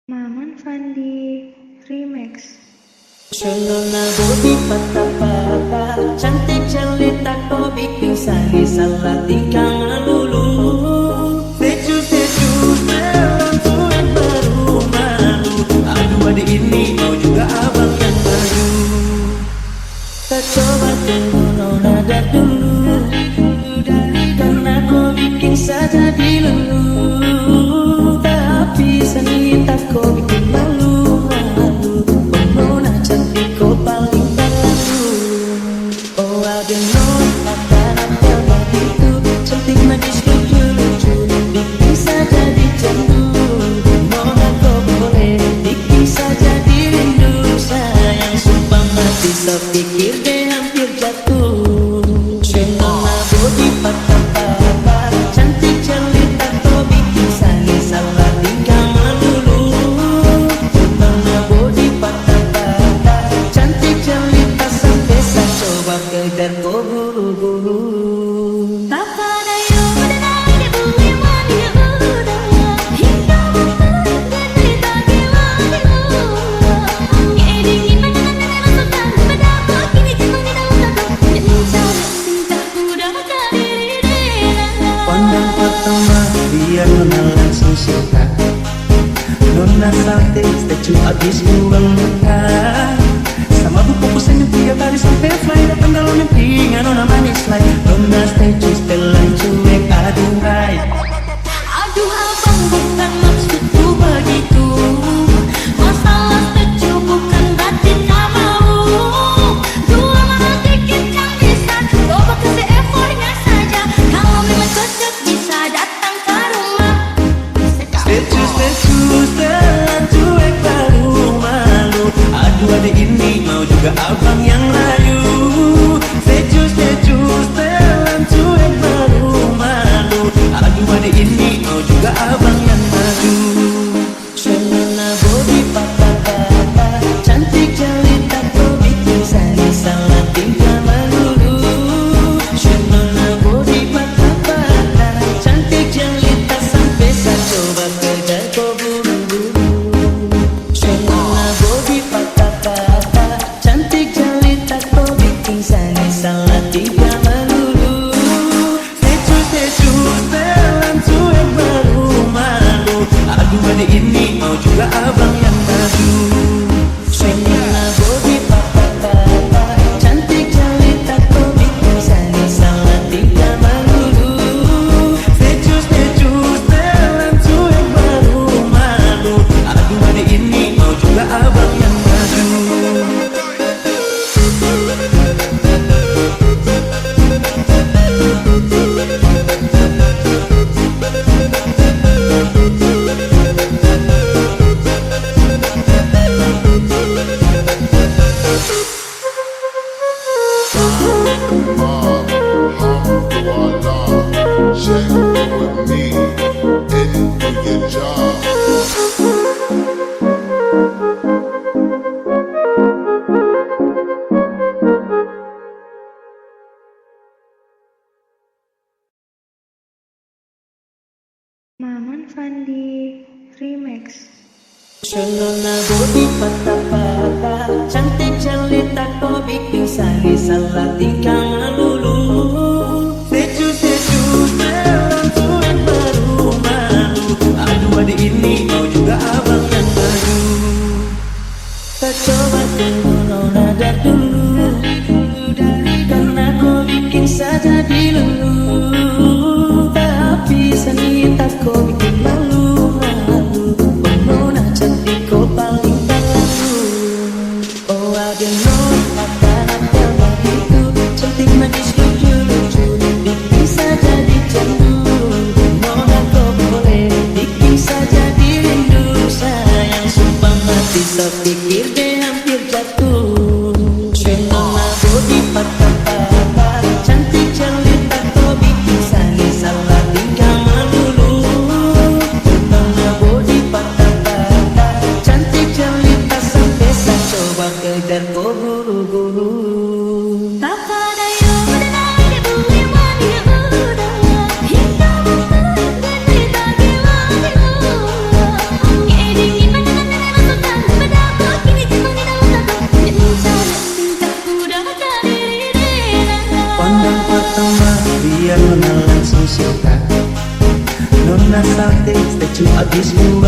Maman Fandi Remix. Shalona bodi patah-patah, cantik jelita kau bikin sari salah tingkah melulu. Seju-seju melon cuek baru malu. Aduh adik ini mau juga abang yang baru. Tak coba tunggu nona dah dulu, karena kau bikin saja dilulu. Tapi seni tak kau bikin malu. Pikir deh hampir jatuh. Shalona bodi patah-patah, cantik jelita kau bikin sani salah tingkah melulu. Shalona bodi patah-patah, cantik jelita sampai saya coba kejar kau buru-buru. Biar nona langsung suka. Nona santai, setuju abis buang muka. Sama buku pusingnya 3 kali sampai fly. Datang dalam mimpi, nona manis like. Nona setuju setelah cuek, aduh right. Aduh abang bukan maksudku begitu. Masalah setuju bukan berarti tak mau. Dua mana dikit yang bisa coba kasih effortnya saja. Kalau memang cocok bisa datang ke rumah. Setuju setelah cuek baru malu. Aduh adik ini mau juga abang yang layu. Setuju setelah cuek baru malu. Aduh adik ini mau juga abang yang maju. Shalona bodi patah-patah, cantik jelita kau bikin sani salah tingkah melulu. Shalona bodi patah-patah, cantik jelita sampai saya coba kejar kau buru-buru. Shalona bodi patah-patah, cantik jelita kau bikin sani salah tingkah melulu. Setuju setelah cuek baru malu. Aduh adik ini mau juga abang yang maju. Shalona bodi patah-patah, cantik jelita kau bikin sani salah tingkah melulu. Setuju setelah cuek baru malu. Aduh adik ini mau juga abang yang maju. Check with me and do your job. Maman Fandi Remix. Shalona bodi patah-patah, cantik jelita kau bikin sani salah tingkah melulu. Setuju setelah cuek baru malu. Aduh adik ini mau juga abang yang baru. Tak coba tunggu nona dah dulu, karena kau bikin saja dilulu. Tapi seni tak kau bikin malu. Nona cantik kau paling baru. Oh ada nona mata begitu, cantik manis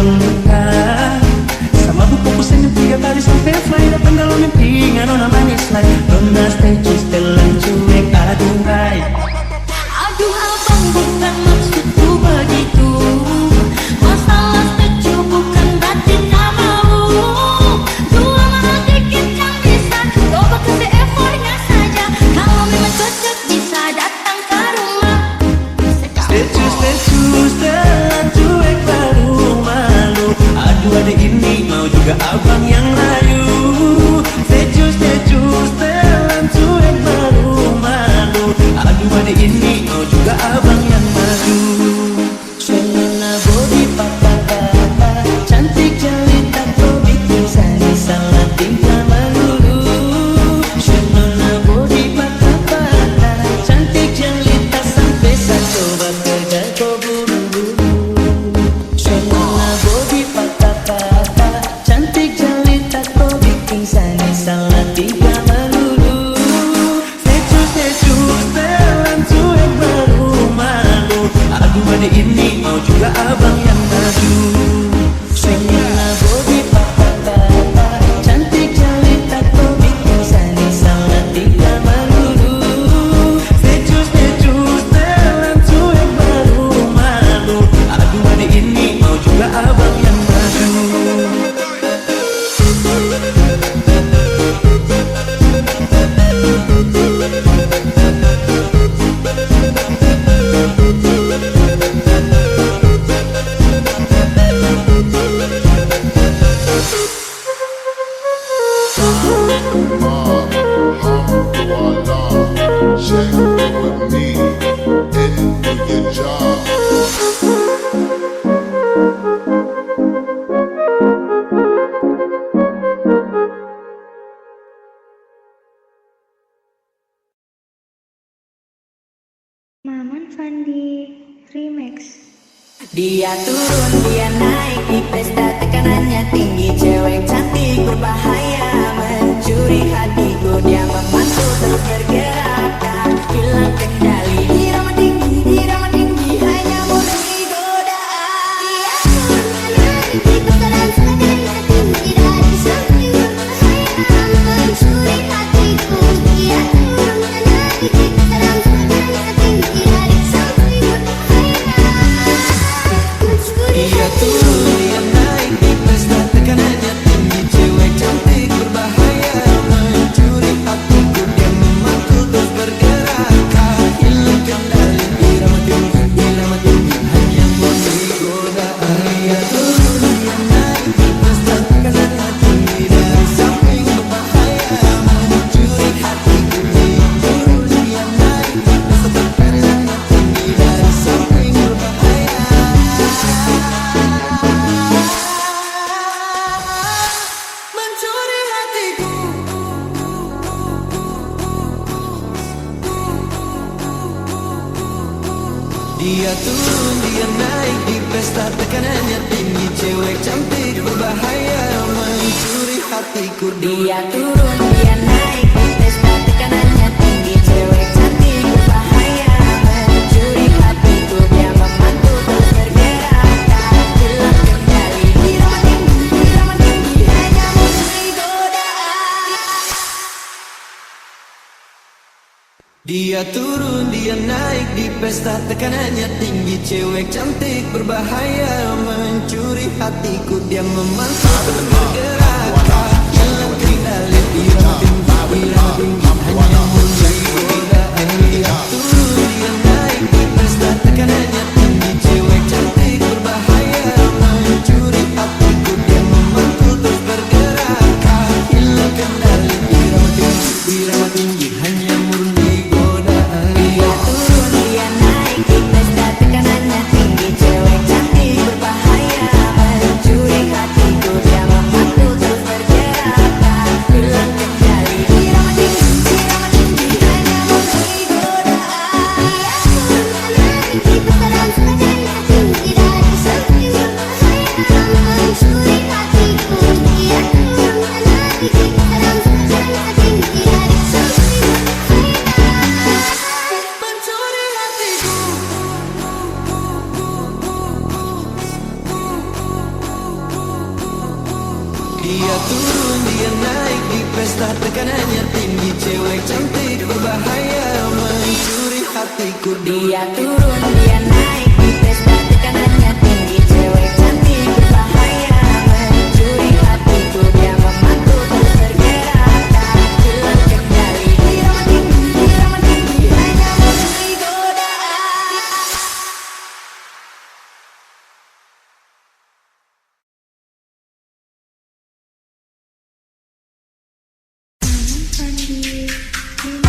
lengkap. Sama buku senyum 3 kali sampai fly. Datang dalam mimpi nona manis like Nona stay just telan cuek aduhai. Aduh abang bukan maksudku begitu. Masalah setuju bukan berarti tak mau. Dua malah dikit yang bisa. Coba kasih effortnya saja. Kalau memang cocok bisa datang ke rumah. Status telan cuek baru malu. Aduh adik ini mau juga abang yang layu. Status telan cuek baru malu. Aduh adik ini mau juga abang yang maju. Shenana body papa papa, cantik jelita kau bikin saya salah tingkah melulu. Shenana body papa papa, cantik jelita sampai saya coba kejar kau buru-buru. Shenana body papa papa, cantik jelita kau bikin saya salah tingkah melulu. Status telan cuek baru malu. Aduh adik ini mau juga abang yang maju. Shenana body papa papa, cantik jelita kau bikin saya salah tingkah melulu. Status telan cuek baru malu. Aduh adik ini mau juga abang yang maju. Check with me and do your job. Maman Fandi Remix. Dia turun, dia naik di pesta, tekanannya tinggi. Cewek cantik berbahaya, mencuri hatiku. Dia memantul terus bergerak, tak hilang kendali. Irama tinggi, hanya murni godaan. Dia turun, dia naik di pesta dan tekanannya tinggi. Dari samping berbahaya, mencuri hatiku. Dia turun, dia naik di pesta dan tekanannya tinggi. Dari samping berbahaya. Dia turun, dia naik di pesta, tekanannya tinggi. Cewek cantik berbahaya, mencuri hatiku. Dia memantul terus bergerak, tak hilang kendali. Irama tinggi, hanya murni godaan. Dia turun, dia naik di pesta, tekanannya tinggi. Dari samping berbahaya, mencuri hatiku. Dia turun, dia naik di pesta, tekanannya tinggi. Dari samping berbahaya, mencuri hatiku. Dia turun, dia naik di pesta, tekanannya tinggi. Cewek cantik berbahaya, mencuri hatiku. Dia turun, dia naik di pesta, tekanannya tinggi. Cewek cantik berbahaya, mencuri hatiku. Dia memantul terus bergerak, tak hilang kendali. Irama tinggi, hanya murni godaan. Dia turun, dia naik di pesta, tekanannya tinggi. Cewek cantik berbahaya, mencuri hatiku. Dia memantul terus bergerak, tak hilang kendali. Irama tinggi, hanya murni godaan. Dia turun, dia naik di pesta, tekanannya tinggi. Cewek cantik berbahaya, mencuri hatiku. Dia memantul terus bergerak, tak hilang kendali. Irama tinggi, hanya murni godaan. Dia turun, dia naik di pesta, tekanannya tinggi. Cewek cantik berbahaya, mencuri hatiku. Dia memantul terus bergerak, tak hilang kendali. Irama tinggi, Dia turun, dia naik di pesta, tekanannya tinggi. Cewek cantik berbahaya mencuri hatiku. Dia turun, dia naik di pesta, tekanannya tinggi. Cewek cantik berbahaya mencuri hatiku. Dia memantu terus bergerak, tak hilang kendali. Irama tinggi, hanya mencuri godaan. Fandi remix.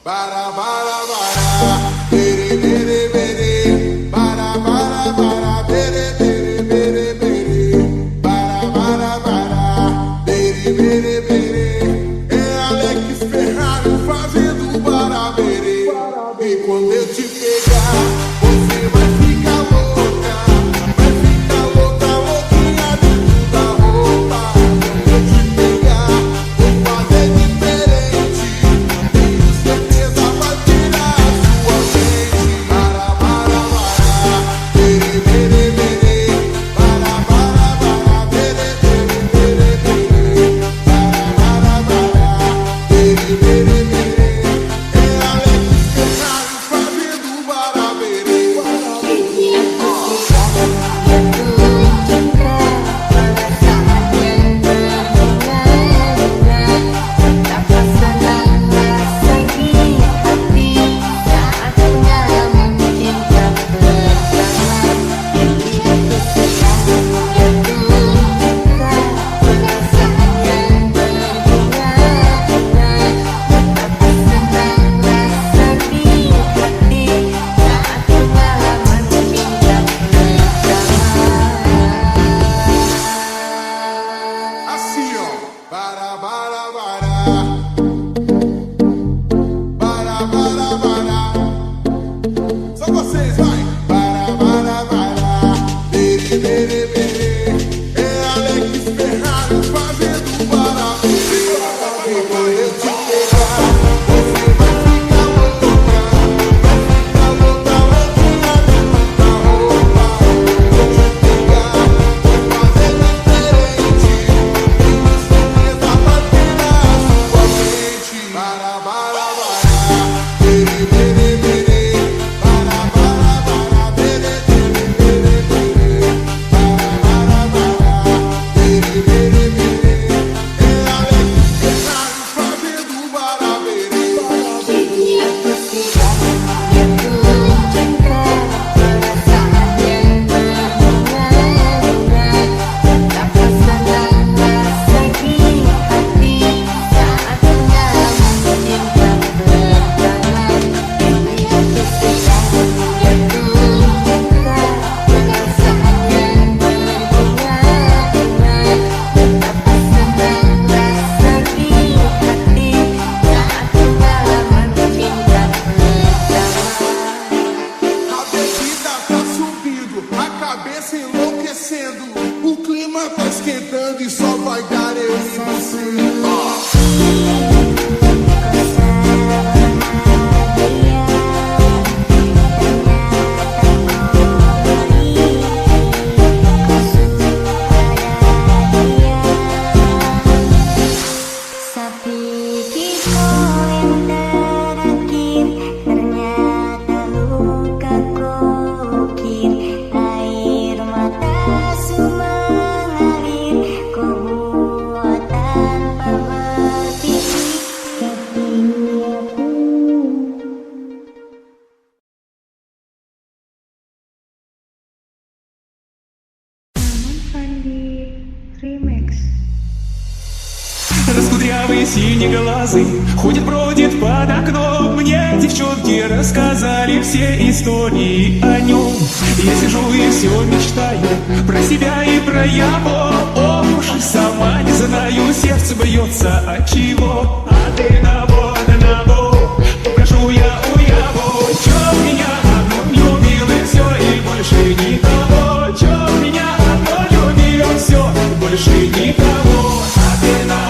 Bara bara bara, bere bere bere, bara bara bara, bere bere bere bere, bara bara bara, bere bere bere. É Alex Ferrari fazendo bara bere. E quando eu te pegar, você vai ficar louca, louquinha dentro da roupa. Quando eu te pegar, vou fazer diferente. Tenho certeza vai tirar a sua mente. Bara bara bara, bere bere bere, bara bara bara, bere bere bere bere, bara bara bara, bere bere bere. É Alex Ferrari fazendo bara bere. Assim, ó. Bara bara bara, bara bara bara. Só vocês, vai. Bara bara bara, bere bere bere. É Alex Ferrari fazendo bara bere. E quando eu te pegar, você vai ficar louca, louquinha dentro da roupa. Quando eu te pegar, vou fazer diferente. Tenho certeza vai tirar a sua mente. Bara bara bara, bere bere bere, bara bara bara, bere bere bere bere, bara bara bara, bere bere bere. É Alex Ferrari fazendo bara bere. A bebida tá subindo, a cabeça enlouquecendo. O clima tá esquentando e só vai dar eu e você. Sapi kiko yang terakhir ternyata luka kokir, air mata semua mengalir, kau buat tanpa berpikir. Tapi aku Maman Fandi Remix. Раскудрявый синеглазый ходит-бродит под окном. Мне девчонки рассказали все истории о нем. Я сижу и все мечтаю про себя и про его. Ох уж и сама не знаю, сердце бьется от чего. А ты на попрошу я у его. Чё меня одну любил и все, и больше никого. Чё меня одну любил все, и больше никого. А ты на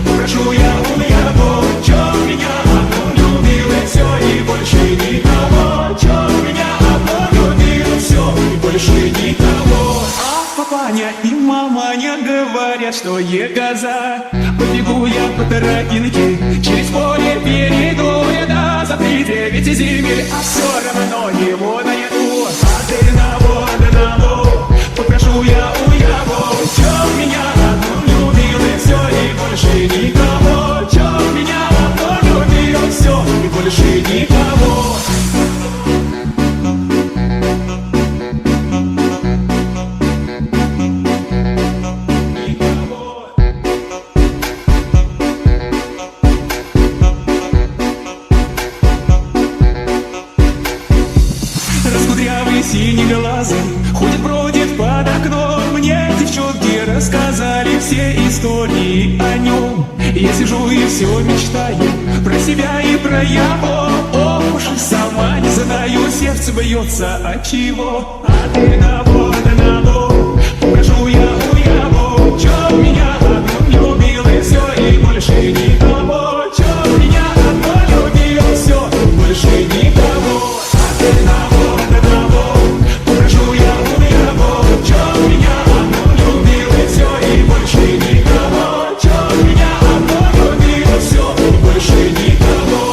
попрошу я у его. Чё меня одну любил и все, и больше никого. Чё меня одну любил все, и больше никого. А папаня и маманя говорят, что егоза. Побегу я по тропинке, через поле перейду я до за 3-9 земель, а все равно его найду. А ты на попрошу я у его. Чё меня одну любил и все, и больше никого. Чё меня одну любил все, и больше никого. кудрявый, синеглазый, ходит, бродит под окном. Мне девчонки рассказали все истории о нем. Я сижу и все мечтаю про себя и про его. Ох уж и сама не задаю, сердце бьется от чего. А ты одного, попрошу я у его. Чё меня одну любил и все, и больше никого. Чё меня одну любил, все, больше никого. А ты одного, попрошу я у его. Чё меня одну любил и все, и больше никого. Чё меня одну любил, все, больше никого.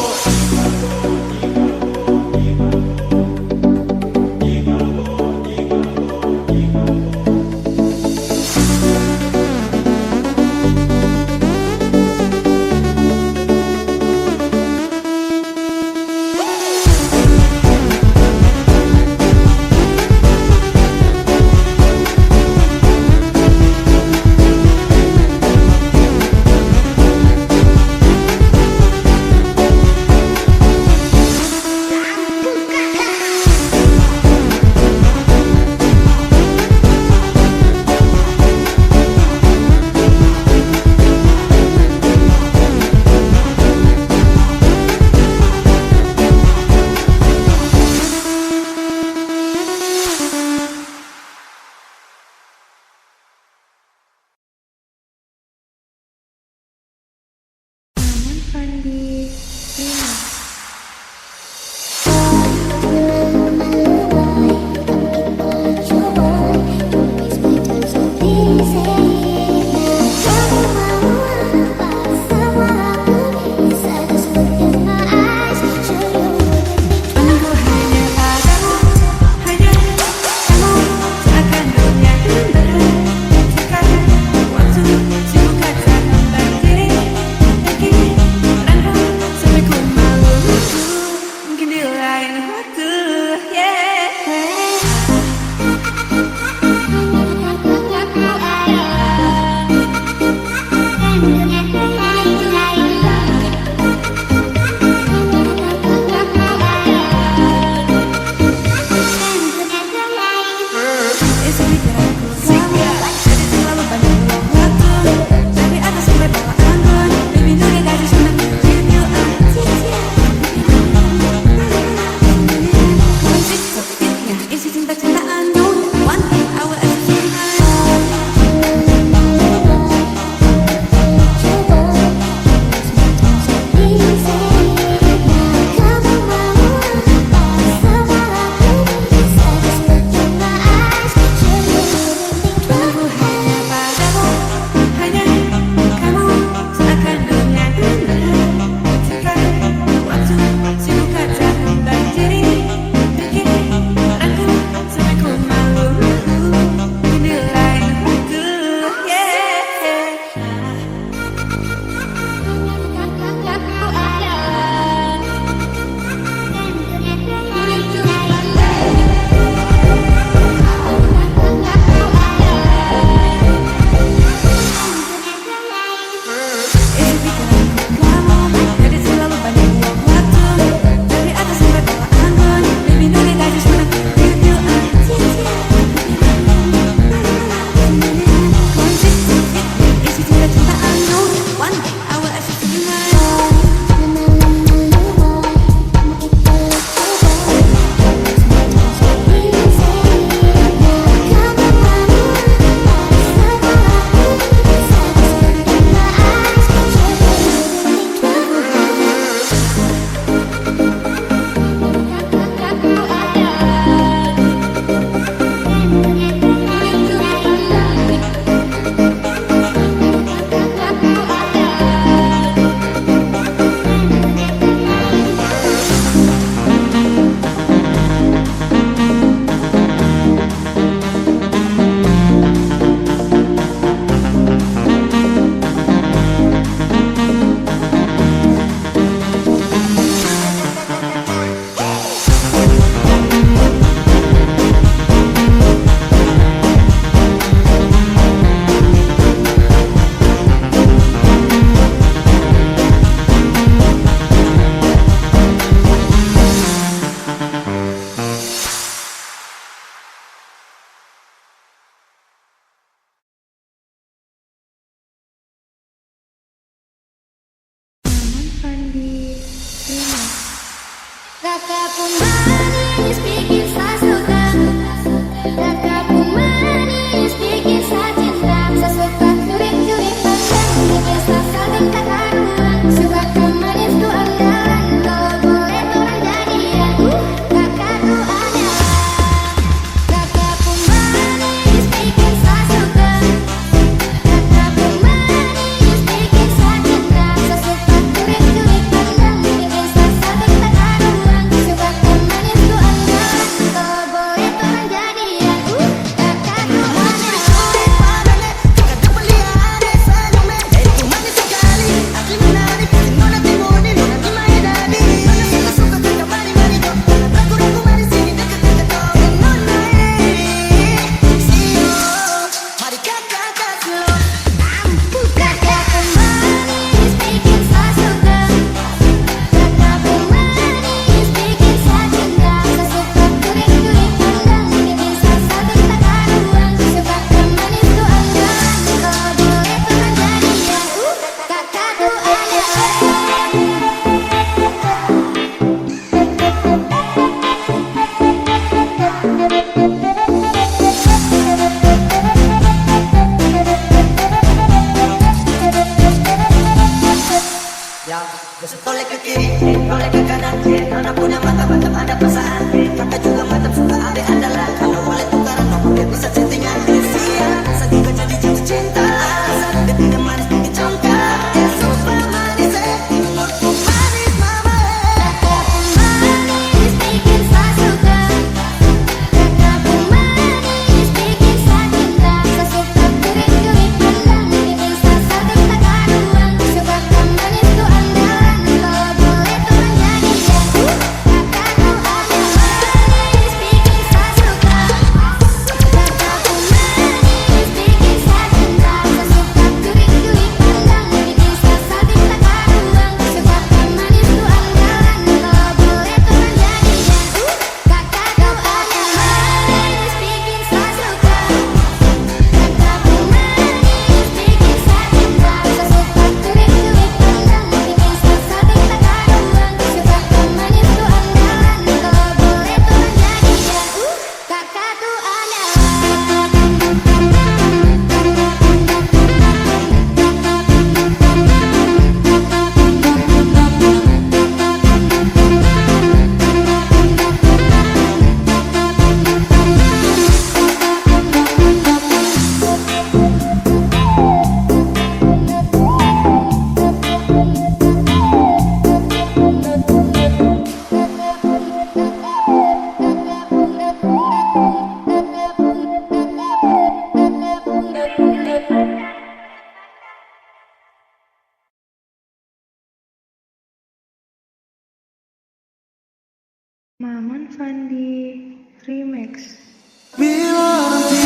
Bila nanti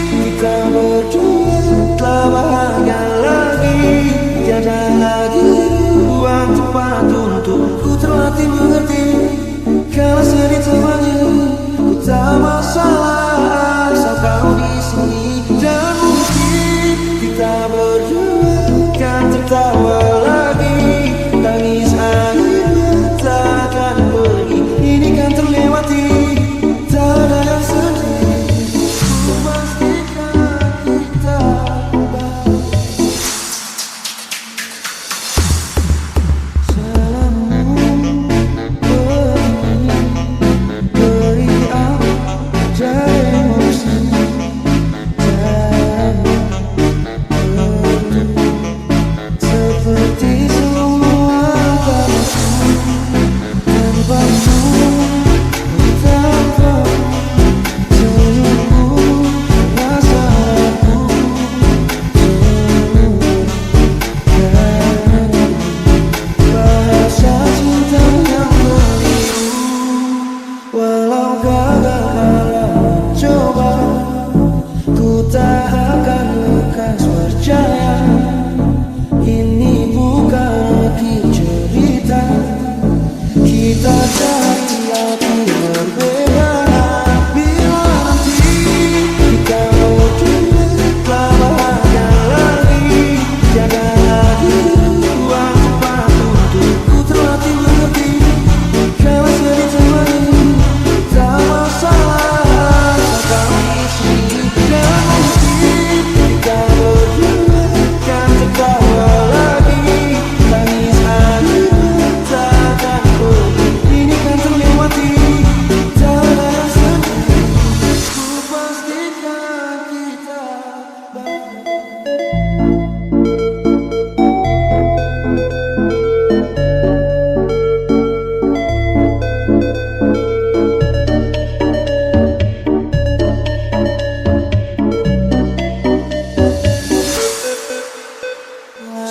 kita berdua telah bahagia lagi, tiada lagi ruang tempat untuk ku terlatih mengerti. Kalau sedih temani, ku tak masalah asal kau di sini. Dan mungkin kita berdua kan tertawa lagi, tangis akhirnya takkan pergi. Ini kan terlewati, tak ada yang sedih. Ku pastikan kita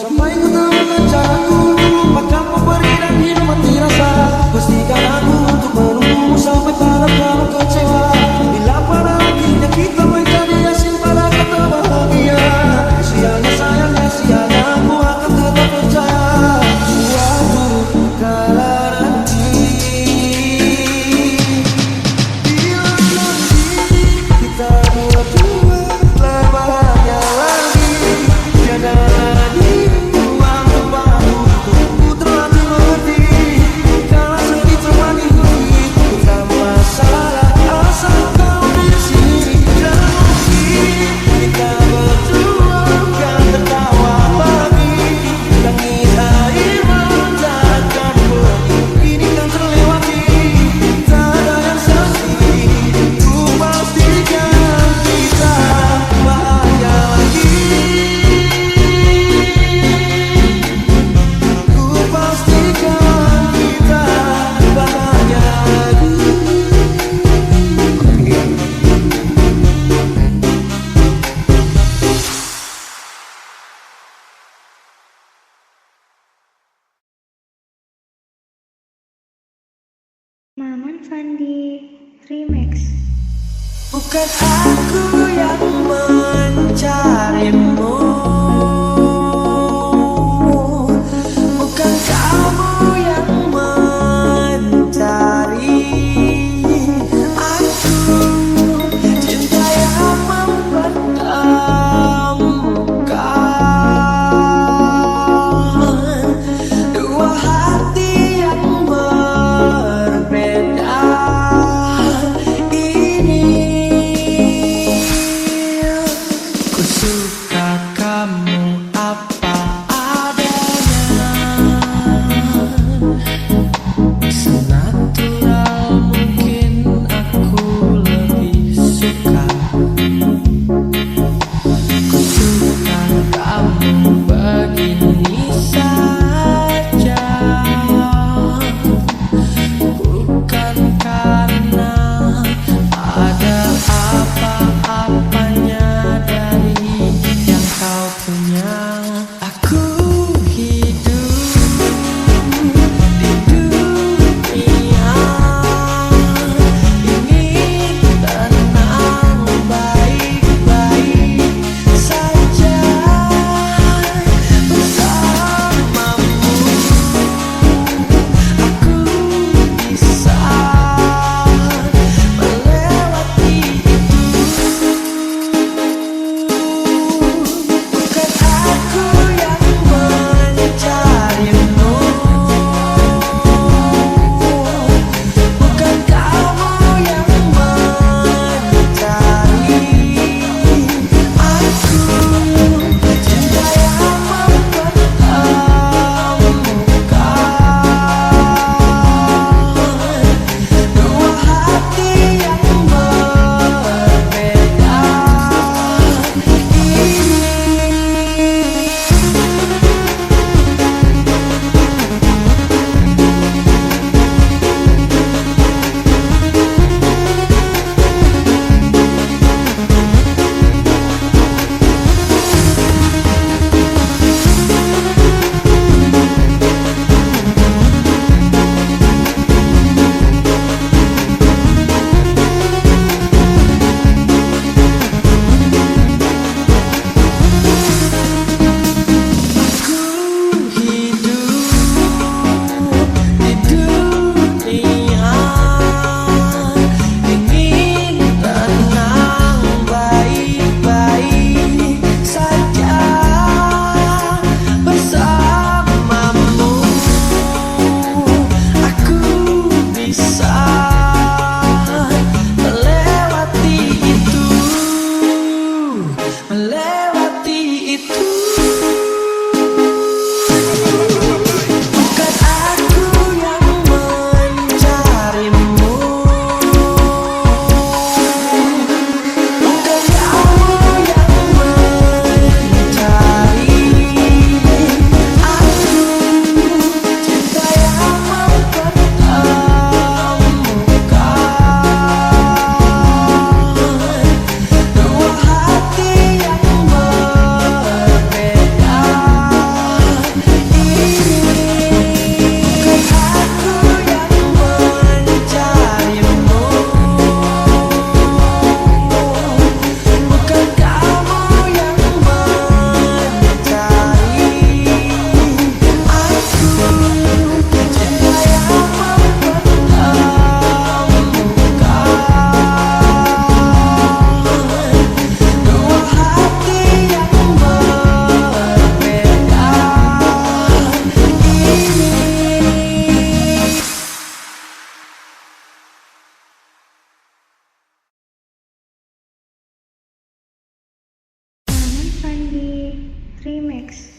sampai ku temukan caraku lupakan pemberi dan hidup mati rasa. Pastikan aku untuk menunggumu sampai pada kamu kecewa. Bila pada akhirnya kita menjadi asing pada kata bahagia, sialnya sayangnya sialnya aku akan tetap percaya. Suatu kala nanti, bila nanti kita berdua telah bahagia lagi, tiada lagi ruang tempat untukku terlatih mengerti. Kalau sedih temani, ku tak masalah asal kau di sini. Dan mungkin kita berdua kan tertawa lagi, tangis air mata akan pergi. Ini kan terlewati, tak ada yang sedih. Ku pastikan kita bahagia lagi. Ku pastikan kita bahagia lagi. Maman Fandi Remix. Bukan aku yang mencarimu, bukan kamu yang mencari aku. Cinta yang mempertemukan dua hati yang berbeda. Ini ku suka Remax.